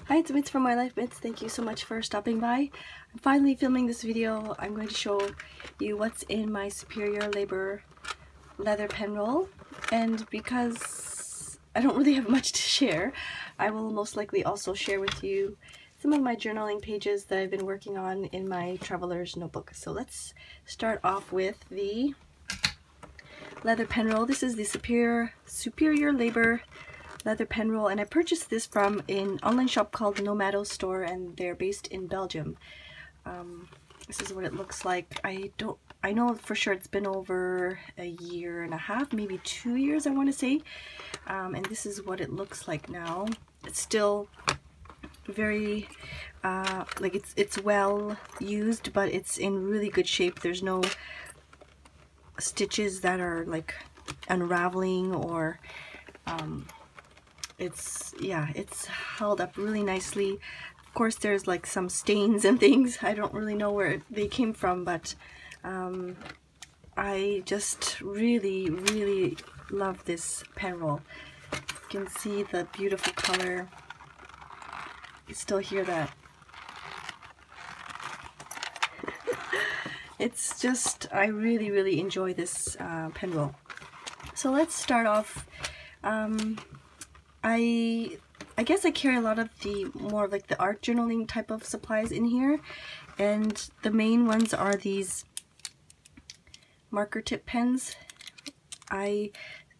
Hi, it's Mitz from My Life Mitz. Thank you so much for stopping by. I'm finally filming this video. I'm going to show you what's in my Superior Labor leather pen roll, and because I don't really have much to share, I will most likely also share with you some of my journaling pages that I've been working on in my traveler's notebook. So let's start off with the leather pen roll. This is the Superior Labor leather pen roll, and I purchased this from an online shop called Nomado Store, and they're based in Belgium. This is what it looks like. I know for sure it's been over a year and a half, maybe 2 years, I want to say. And this is what it looks like now. It's still very like it's well used, but it's in really good shape. There's no stitches that are like unraveling, or it's held up really nicely. Of course, there's like some stains and things. I don't really know where they came from, but I just really love this pen roll. You can see the beautiful color. You still hear that. It's just, I really enjoy this pen roll. So let's start off. I guess I carry a lot of the more like the art journaling type of supplies in here, and the main ones are these marker tip pens. I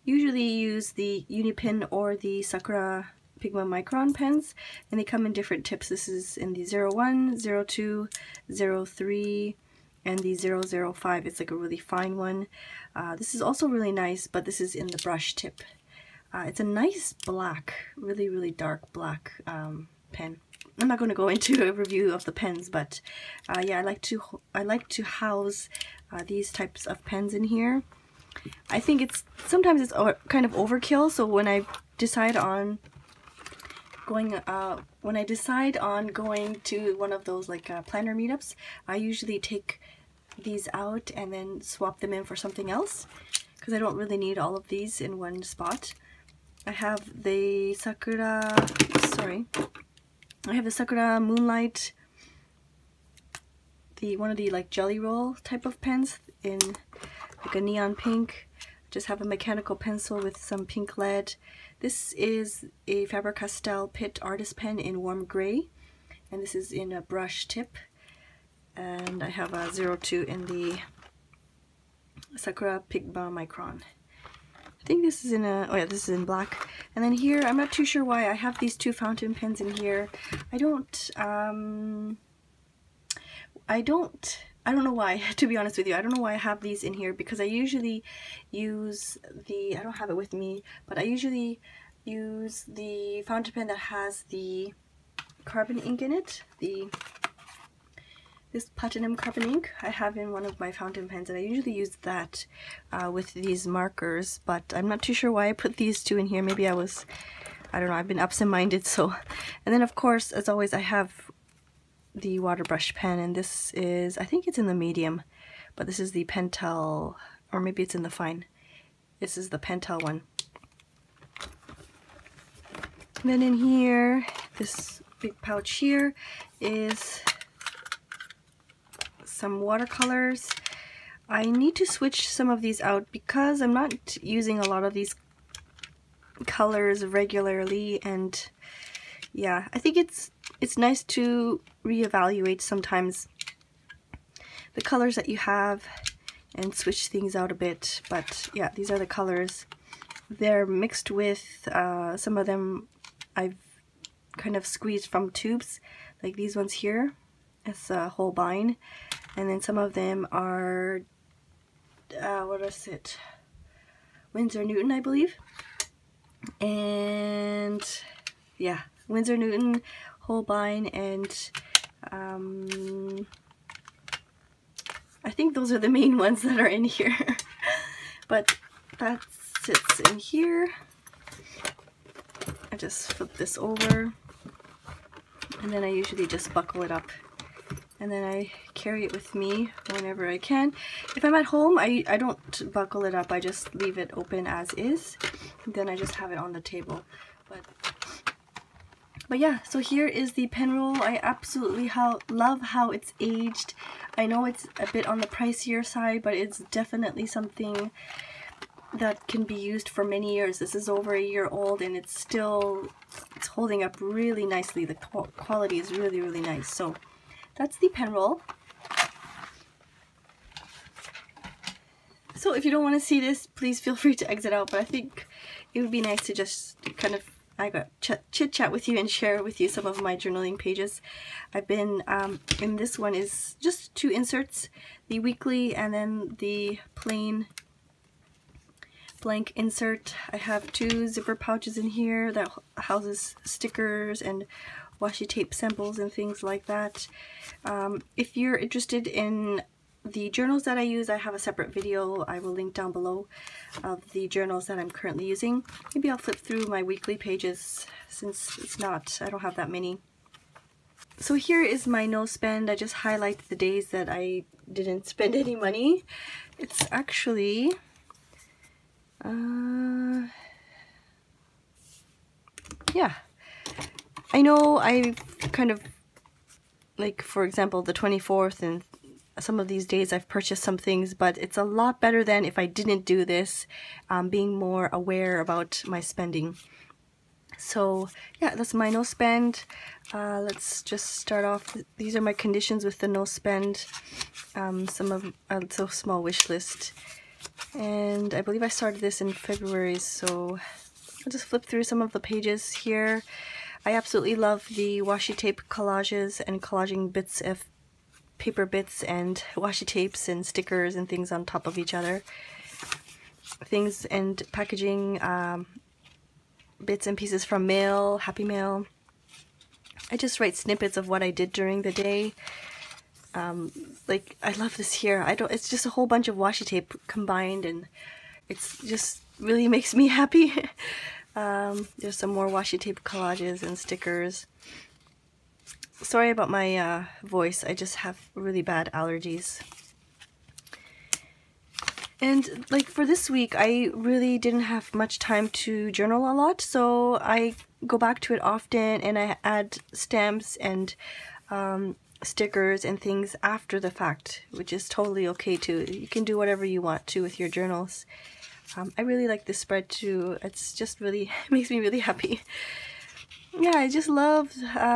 usually use the Unipin or the Sakura Pigma Micron pens, and they come in different tips. This is in the 01, 02, 03, and the 005. It's like a really fine one. This is also really nice, but this is in the brush tip. It's a nice black, really dark black pen. I'm not going to go into a review of the pens, but yeah, I like to house these types of pens in here. I think sometimes it's kind of overkill. So when I decide on going to one of those like planner meetups, I usually take these out and then swap them in for something else, because I don't really need all of these in one spot. I have the Sakura Moonlight, one of the like jelly roll type of pens in like a neon pink. Just have a mechanical pencil with some pink lead. This is a Faber-Castell Pitt Artist pen in warm gray, and this is in a brush tip. And I have a 02 in the Sakura Pigma Micron. I think this is in this is in black. And then here, I'm not too sure why I have these two fountain pens in here. I don't know why, to be honest with you. I don't know why I have these in here, because I usually use I don't have it with me, but I usually use the fountain pen that has the carbon ink in it. This platinum carbon ink I have in one of my fountain pens, and I usually use that with these markers, but I'm not too sure why I put these two in here. Maybe I don't know, I've been absent-minded, so. And then of course, as always, I have the water brush pen, and this is, I think it's in the medium, but this is the Pentel, or maybe it's in the fine. This is the Pentel one. And then in here, this big pouch here is some watercolors. I need to switch some of these out because I'm not using a lot of these colors regularly, and yeah, I think it's nice to reevaluate sometimes the colors that you have and switch things out a bit. But yeah, these are the colors. They're mixed with some of them I've kind of squeezed from tubes, like these ones here. It's a whole bind. And then some of them are, what is it? Winsor Newton, I believe. And yeah, Winsor Newton, Holbein, and I think those are the main ones that are in here. But that sits in here. I just flip this over, and then I usually just buckle it up. And then I carry it with me whenever I can. If I'm at home, I don't buckle it up. I just leave it open as is. And then I just have it on the table. But But yeah, so here is the pen roll. I absolutely love how it's aged. I know it's a bit on the pricier side, but it's definitely something that can be used for many years. This is over a year old and it's holding up really nicely. The quality is really, really nice. So that's the pen roll. So if you don't want to see this, please feel free to exit out, but I think it would be nice to just kind of chit chat with you and share with you some of my journaling pages. I've been in this one is just 2 inserts, the weekly and then the plain blank insert. I have 2 zipper pouches in here that houses stickers and washi tape samples and things like that. If you're interested in the journals that I use, I have a separate video I will link down below of the journals that I'm currently using. Maybe I'll flip through my weekly pages since I don't have that many. So here is my no spend. I just highlight the days that I didn't spend any money. It's actually yeah, I know I kind of, like for example the 24th and some of these days I've purchased some things, but it's a lot better than if I didn't do this, being more aware about my spending. So yeah, that's my no spend. Let's just start off. These are my conditions with the no spend. Some of a small wish list, and I believe I started this in February, so I'll just flip through some of the pages here. I absolutely love the washi tape collages and collaging bits of paper bits and washi tapes and stickers and things on top of each other. Things and packaging, bits and pieces from mail, Happy Mail. I just write snippets of what I did during the day. Like I love this here. It's just a whole bunch of washi tape combined and it's just really makes me happy. There's some more washi tape collages and stickers. Sorry about my voice, I just have really bad allergies. And like for this week, I really didn't have much time to journal a lot, so I go back to it often and I add stamps and stickers and things after the fact, which is totally okay too. You can do whatever you want to with your journals. I really like this spread too. It's just really makes me really happy. Yeah, I just love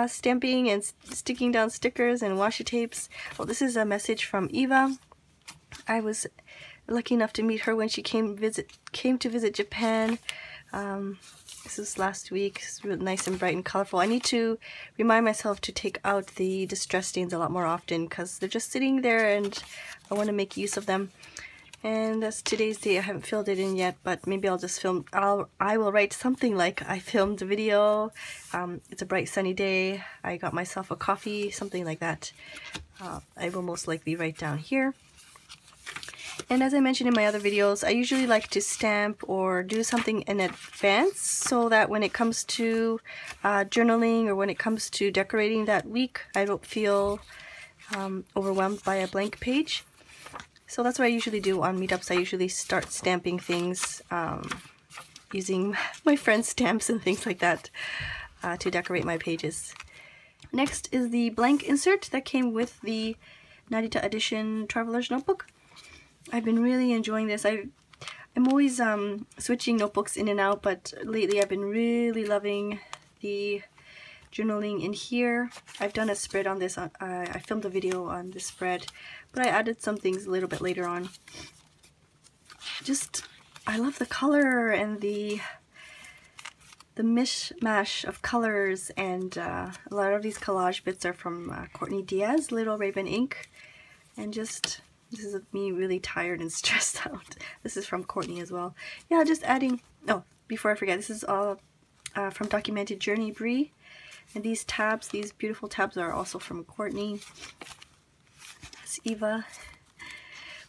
stamping and sticking down stickers and washi tapes. Well, this is a message from Eva. I was lucky enough to meet her when she came to visit Japan. This was last week. It's really nice and bright and colorful. I need to remind myself to take out the distress stains a lot more often because they're just sitting there and I want to make use of them. And that's today's date. I haven't filled it in yet, but maybe I'll just film. I will write something like I filmed a video. It's a bright sunny day. I got myself a coffee, something like that. I will most likely write down here. And as I mentioned in my other videos, I usually like to stamp or do something in advance so that when it comes to journaling or when it comes to decorating that week, I don't feel overwhelmed by a blank page. So that's what I usually do on meetups. I usually start stamping things using my friends' stamps and things like that to decorate my pages. Next is the blank insert that came with the Narita Edition Traveler's Notebook. I've been really enjoying this. I'm always switching notebooks in and out, but lately I've been really loving the journaling in here. I've done a spread on this. I filmed a video on this spread, but I added some things a little bit later on. I love the color and the mishmash of colors, and a lot of these collage bits are from Courtney Diaz, Little Raven Ink, and this is me really tired and stressed out. This is from Courtney as well. Yeah, just adding, oh, before I forget, this is all from Documented Journey Brie. And these tabs, these beautiful tabs are also from Courtney. That's Eva.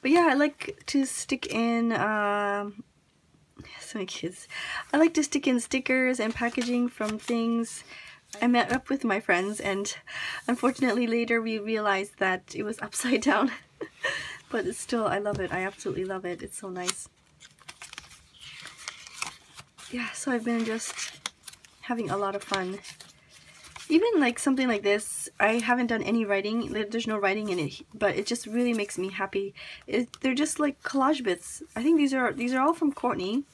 But yeah, I like to stick in, so many kids. I like to stick in stickers and packaging from things. I met up with my friends and unfortunately later we realized that it was upside down. But it's still, I love it. I absolutely love it. It's so nice. Yeah, so I've been just having a lot of fun even like something like this, I haven't done any writing. There's no writing in it, but it just really makes me happy. They're just like collage bits. I think these are all from Courtney,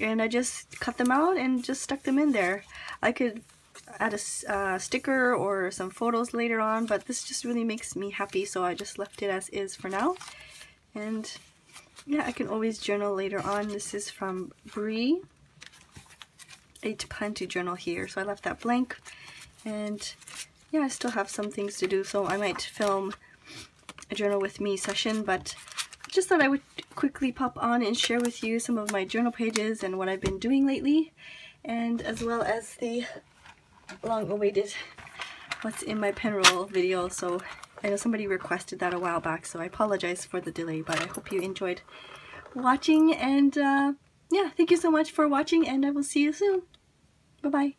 and I just cut them out and just stuck them in there. I could add a sticker or some photos later on, but this just really makes me happy, so I just left it as is for now. And yeah, I can always journal later on. This is from Brie. I plan to journal here, so I left that blank. And yeah, I still have some things to do, so I might film a journal with me session, but just thought I would quickly pop on and share with you some of my journal pages and what I've been doing lately, and as well as the long-awaited what's in my pen roll video. So I know somebody requested that a while back, so I apologize for the delay, but I hope you enjoyed watching, and yeah, thank you so much for watching, and I will see you soon. Bye-bye.